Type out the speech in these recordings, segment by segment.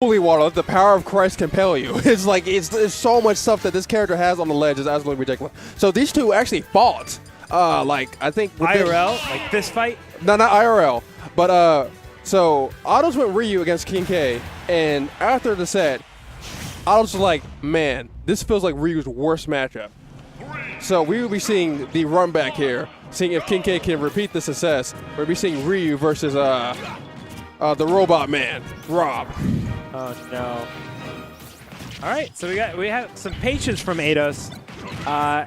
Holy water, let the power of Christ compel you. It's like, it's so much stuff that this character has on the ledge is absolutely ridiculous. So these two actually fought. Like, I think... IRL? Like this fight? No, not IRL. But, so Autos went Ryu against KingK, and after the set, Autos was like, man, this feels like Ryu's worst matchup. So we will be seeing the run back here, seeing if KingK can repeat the success. We'll be seeing Ryu versus the robot man, Rob. Oh no! All right, so we have some patience from Eidos.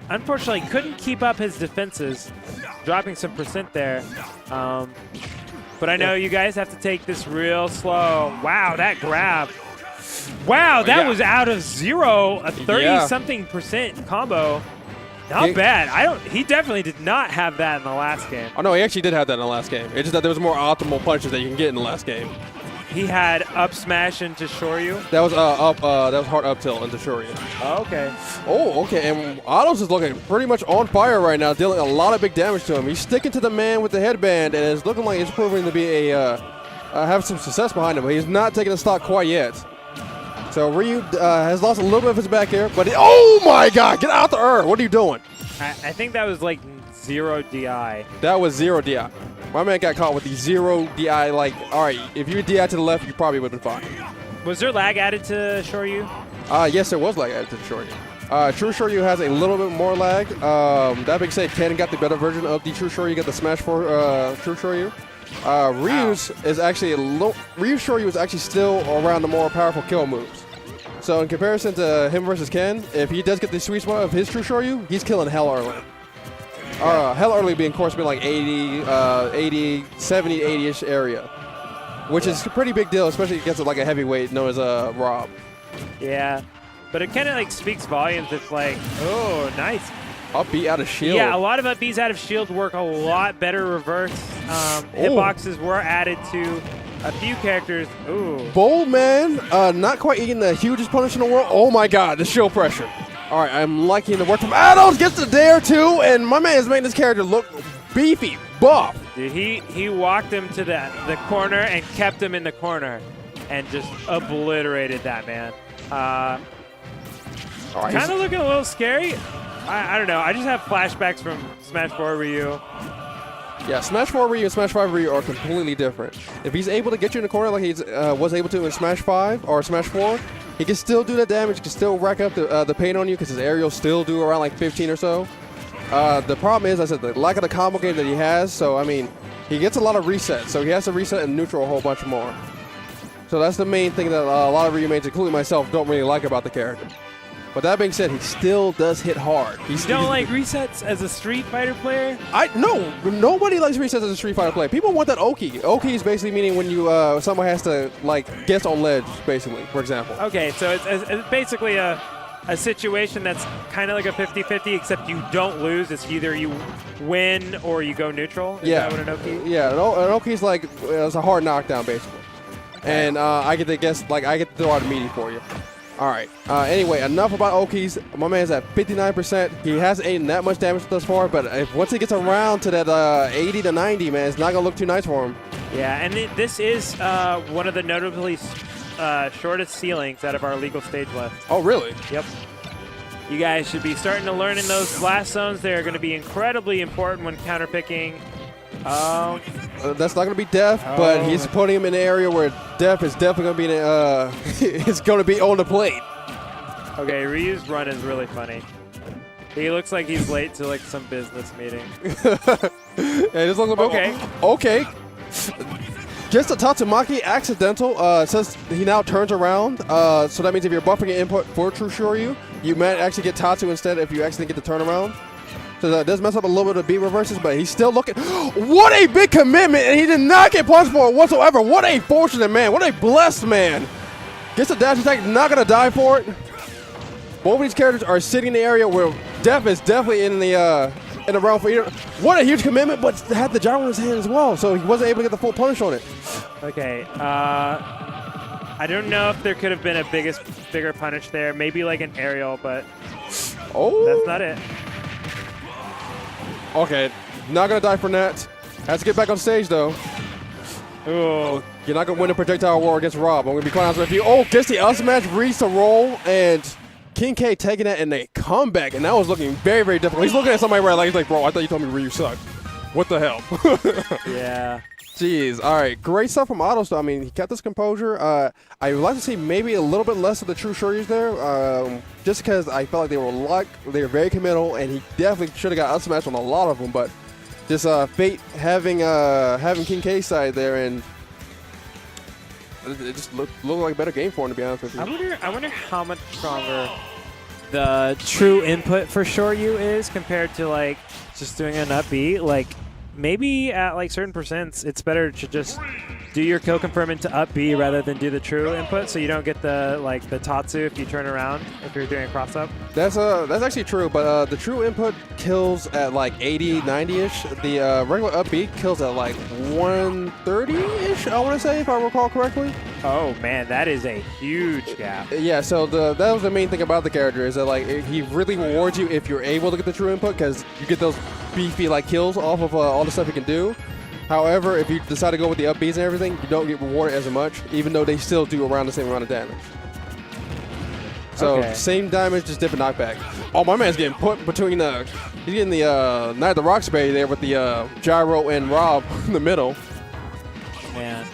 Unfortunately, couldn't keep up his defenses, dropping some percent there. But I know you guys have to take this real slow. Wow, that grab! Wow, that was out of zero, a 30-something% combo. Not bad. He definitely did not have that in the last game. Oh no, he actually did have that in the last game. It's just that there was more optimal punches that you can get in the last game. He had up smash into Shoryu. That was that was hard up tilt into Shoryu. Oh, okay. Oh, okay. And Autos is looking pretty much on fire right now, dealing a lot of big damage to him. He's sticking to the man with the headband, and it's looking like it's proving to be have some success behind him. But he's not taking the stock quite yet. So Ryu has lost a little bit of his back air, but oh my God! Get out the earth! What are you doing? I think that was like 0 DI. That was 0 DI. My man got caught with the 0 DI. Like, all right, if you DI to the left, you probably would have been fine. Was there lag added to Shoryu? Yes, there was lag added to the Shoryu. True Shoryu has a little bit more lag. That being said, Ken got the better version of the True Shoryu. Got the Smash 4 True Shoryu. Ryu's is actually Ryu's Shoryu is actually still around the more powerful kill moves. So in comparison to him versus Ken, if he does get the sweet spot of his True Shoryu, he's killing hell early. Hell early being, of course, being like 80, 70, 80-ish area, which is a pretty big deal, especially against like a heavyweight known as Rob. Yeah, but it kind of like speaks volumes. It's like, oh, nice. Upbeat out of shield. Yeah, a lot of upbeats out of shield work a lot better reverse. Hitboxes were added to a few characters. Ooh. Bold man, not quite eating the hugest punish in the world. Oh my God, the shield pressure. All right, I'm liking the work from Ados. Gets the dare too, and my man is making this character look beefy, buff. Dude, he walked him to the corner and kept him in the corner, and just obliterated that man. Kind of looking a little scary. I don't know. I just have flashbacks from Smash 4 Ryu. Yeah, Smash 4 Ryu and Smash 5 Ryu are completely different. If he's able to get you in the corner like he was able to in Smash 5 or Smash 4, he can still do that damage, he can still rack up the pain on you because his aerials still do around like 15 or so. The problem is, I said, the lack of the combo game that he has. So, I mean, he gets a lot of resets. So he has to reset and neutral a whole bunch more. So that's the main thing that a lot of Ryu mains, including myself, don't really like about the character. But that being said, he still does hit hard. You don't like resets as a Street Fighter player? No, nobody likes resets as a Street Fighter player. People want that Oki. Oki is basically meaning when you someone has to like guess on ledge, basically, for example. Okay, so it's basically a situation that's kind of like a 50-50, except you don't lose. It's either you win or you go neutral. Is that what an Oki? Yeah, an Oki's like it's a hard knockdown, basically. And I get to guess, like I get to throw out a meaty for you. All right. Anyway, enough about Okis. My man's at 59%. He hasn't eaten that much damage thus far, but once he gets around to that 80 to 90, man, it's not going to look too nice for him. Yeah, and this is one of the notably shortest ceilings out of our legal stage left. Oh, really? Yep. You guys should be starting to learn in those blast zones. They're going to be incredibly important when counterpicking. That's not going to be Def, but he's putting him in an area where Def is definitely going to be it's going to be on the plate. Okay, Ryu's run is really funny. He looks like he's late to like some business meeting. Yeah, just look okay. Okay. Gets the Tatsumaki accidental. Says he now turns around. So that means if you're buffing an input for True Shoryu, you might actually get Tatsu instead if you actually get the turnaround. So that does mess up a little bit of beat reverses, but he's still looking. What a big commitment, and he did not get punched for it whatsoever. What a fortunate man. What a blessed man. Gets the dash attack, not going to die for it. Both of these characters are sitting in the area where Def is definitely in the round for either. What a huge commitment, but had the gyro in his hand as well, so he wasn't able to get the full punish on it. Okay. I don't know if there could have been a bigger punish there. Maybe like an aerial, but that's not it. Okay, not gonna die for that. Has to get back on stage though. Ooh, You're not going to win a projectile war against Rob. I'm going to be quite honest with you. Oh, gets the up smash, reads the roll, and KingK taking that in a comeback, and that was looking very, very difficult. He's looking at somebody right, like, he's like, bro, I thought you told me Ryu sucked. What the hell? Yeah. Jeez. All right. Great stuff from Otto. So, I mean, he kept his composure. I would like to see maybe a little bit less of the true Shoryus there, just because I felt like they were very committal, and he definitely should have got up smash on a lot of them. But just fate having KingK's side there, and it just looked like a better game for him, to be honest with you. I wonder how much stronger the true input for Shoryu is compared to like just doing an up B. Like maybe at like certain percents, it's better to just do your kill confirm into up B rather than do the true input, so you don't get the the Tatsu if you turn around if you're doing a cross up. That's actually true, but the true input kills at like 80, 90-ish. The regular up B kills at like 130-ish, I want to say, if I recall correctly. Oh man, that is a huge gap. Yeah, so that was the main thing about the character, is that like he really rewards you if you're able to get the true input, because you get those beefy like kills off of all the stuff you can do. However, if you decide to go with the up Bs and everything, you don't get rewarded as much, even though they still do around the same amount of damage. So same damage, just different knockback. Oh, my man's getting put between he's getting the Knight of the Roxbury there with the Gyro and Rob in the middle. Man.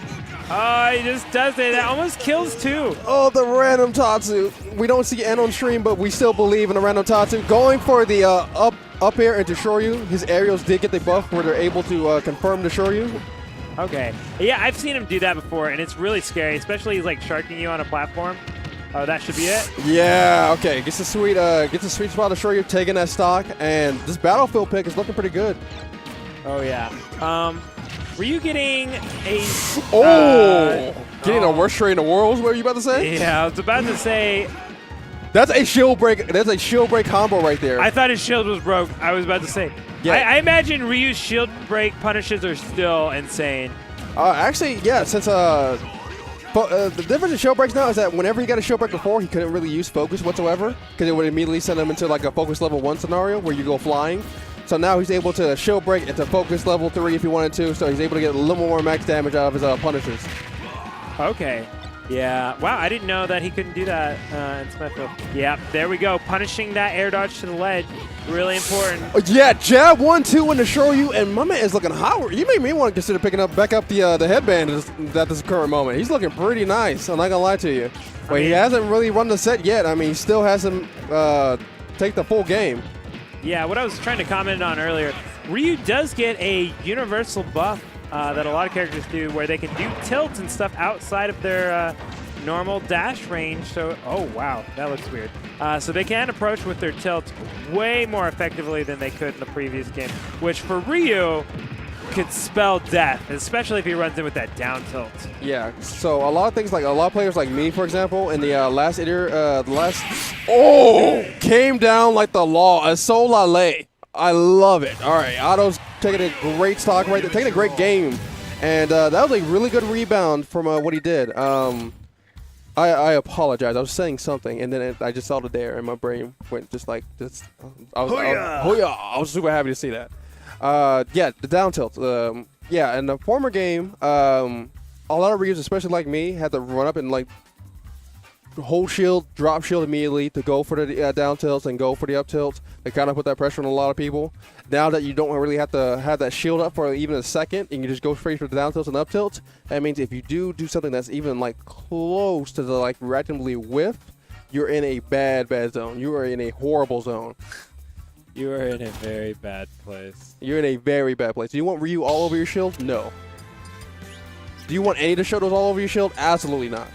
Oh, he just does it. That almost kills too. Oh, the random Tatsu. We don't see N on stream, but we still believe in the random Tatsu. Going for the up air into Shoryu. His aerials did get the buff where they're able to confirm the Shoryu. Okay. Yeah, I've seen him do that before, and it's really scary, especially he's like sharking you on a platform. Oh, that should be it. Yeah, okay. Gets the sweet spot of Shoryu, taking that stock, and this Battlefield pick is looking pretty good. Oh, yeah. Were you getting a... Getting the worst trade in the world, what were you about to say? Yeah, I was about to say... That's a shield break. That's a shield break combo right there. I thought his shield was broke. I was about to say. Yeah. I imagine Ryu's shield break punishes are still insane. Actually, yeah, since... the difference in shield breaks now is that whenever he got a shield break before, he couldn't really use focus whatsoever, because it would immediately send him into like a focus level 1 scenario where you go flying. So now he's able to shield break into focus level 3 if he wanted to, so he's able to get a little more max damage out of his punishes. Okay. Yeah. Wow, I didn't know that he couldn't do that in Smithfield. Yeah, there we go. Punishing that air dodge to the ledge. Really important. Yeah, jab 1-2 into Shoryu, and my man is looking hot. You made me want to consider picking back up the headband at this current moment. He's looking pretty nice, I'm not going to lie to you. But he hasn't really run the set yet. I mean, he still hasn't take the full game. Yeah, what I was trying to comment on earlier, Ryu does get a universal buff that a lot of characters do, where they can do tilts and stuff outside of their normal dash range. So, oh wow, that looks weird. So they can approach with their tilts way more effectively than they could in the previous game, which for Ryu could spell death, especially if he runs in with that down tilt. Yeah, so a lot of things, like a lot of players like me, for example, in the last came down like the law. A Solale. I love it. All right, Otto's taking a great stock right there, taking a great game. And that was a really good rebound from what he did. I apologize. I was saying something, and then I just saw the dare, and my brain went just like this. I was super happy to see that. Yeah, the down tilt. Yeah, in the former game, a lot of Ryus, especially like me, had to run up and like hold shield, drop shield immediately to go for the down tilts and go for the up tilts. They kind of put that pressure on a lot of people. Now that you don't really have to have that shield up for even a second, and you just go straight for the down tilts and up tilts, that means if you do something that's even like close to the like rectangly width, you're in a bad zone. You are in a horrible zone. You are in a very bad place. You're in a very bad place. Do you want Ryu all over your shield? No. Do you want any of the shadows all over your shield? Absolutely not.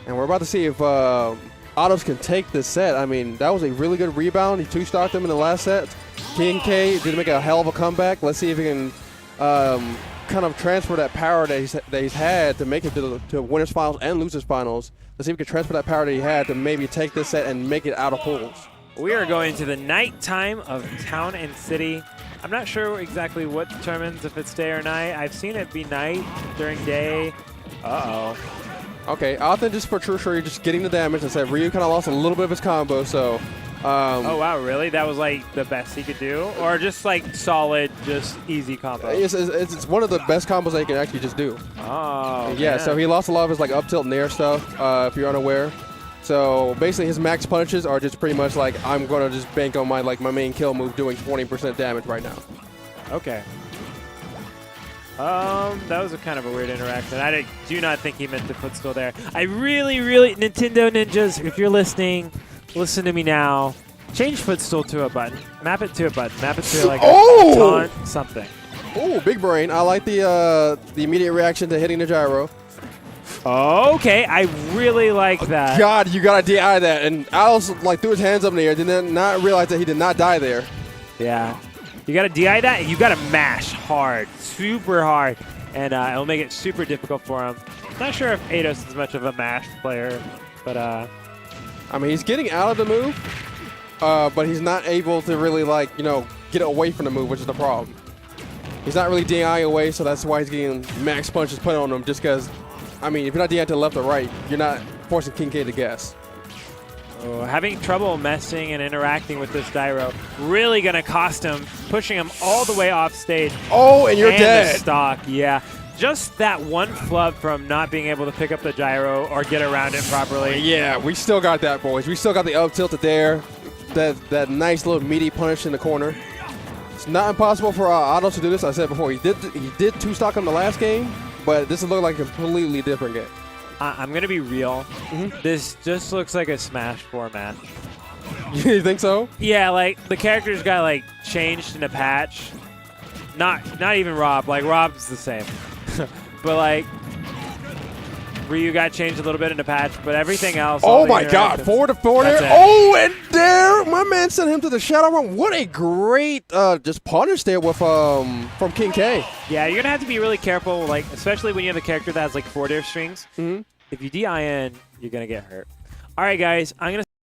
And we're about to see if Ottos can take this set. I mean, that was a really good rebound. He two-stocked him in the last set. KingK did make a hell of a comeback. Let's see if he can kind of transfer that power that he's had to make it to winners finals and losers finals. Let's see if he can transfer that power that he had to maybe take this set and make it out of pools. We are going to the nighttime of Town and City. I'm not sure exactly what determines if it's day or night. I've seen it be night during day. Uh-oh. Okay, Othen just for true sure you're just getting the damage. I said Ryu kind of lost a little bit of his combo, so Oh, wow, really? That was like the best he could do? Or just like solid, just easy combo? It's one of the best combos that he can actually just do. Oh, yeah, man. so he lost a lot of his like up tilt nair stuff, if you're unaware. So basically his max punches are just pretty much like, I'm going to just bank on my main kill move doing 20% damage right now. Okay. That was a kind of a weird interaction. I do not think he meant to footstool there. I really, Nintendo Ninjas, if you're listening, listen to me now. Change footstool to a button. Map it to a button. Map it to like a taunt, something. Oh, big brain. I like the immediate reaction to hitting the gyro. Okay, I really like that. God, you gotta DI that. And Alice like threw his hands up in the air, did not realize that he did not die there. Yeah. You gotta DI that, and you gotta mash hard, super hard, and it'll make it super difficult for him. Not sure if Eidos is much of a mash player, but I mean, he's getting out of the move, but he's not able to really get away from the move, which is the problem. He's not really DI away, so that's why he's getting max punches put on him. Just because, I mean, if you're not DI to the left or right, you're not forcing KingK to guess. Oh, having trouble messing and interacting with this gyro really going to cost him, pushing him all the way off stage. Oh, and you're dead. The stock, yeah. Just that one flub from not being able to pick up the gyro or get around it properly. Yeah, we still got that, boys. We still got the up tilted there. That nice little meaty punish in the corner. It's not impossible for Otto to do this. I said before, he did two stock on the last game, but this will look like a completely different game. I'm going to be real. This just looks like a Smash format. You think so? Yeah, like the characters got like changed in a patch. Not even Rob. Like Rob's the same. But like Ryu got changed a little bit in a patch, but everything else. Oh my God, forward to forward there. Oh, and there, my man sent him to the shadow run. What a great just punish there with from KingK. Yeah, you're gonna have to be really careful, like especially when you have a character that has like forward air strings. If you DI in, you're gonna get hurt. All right, guys, I'm gonna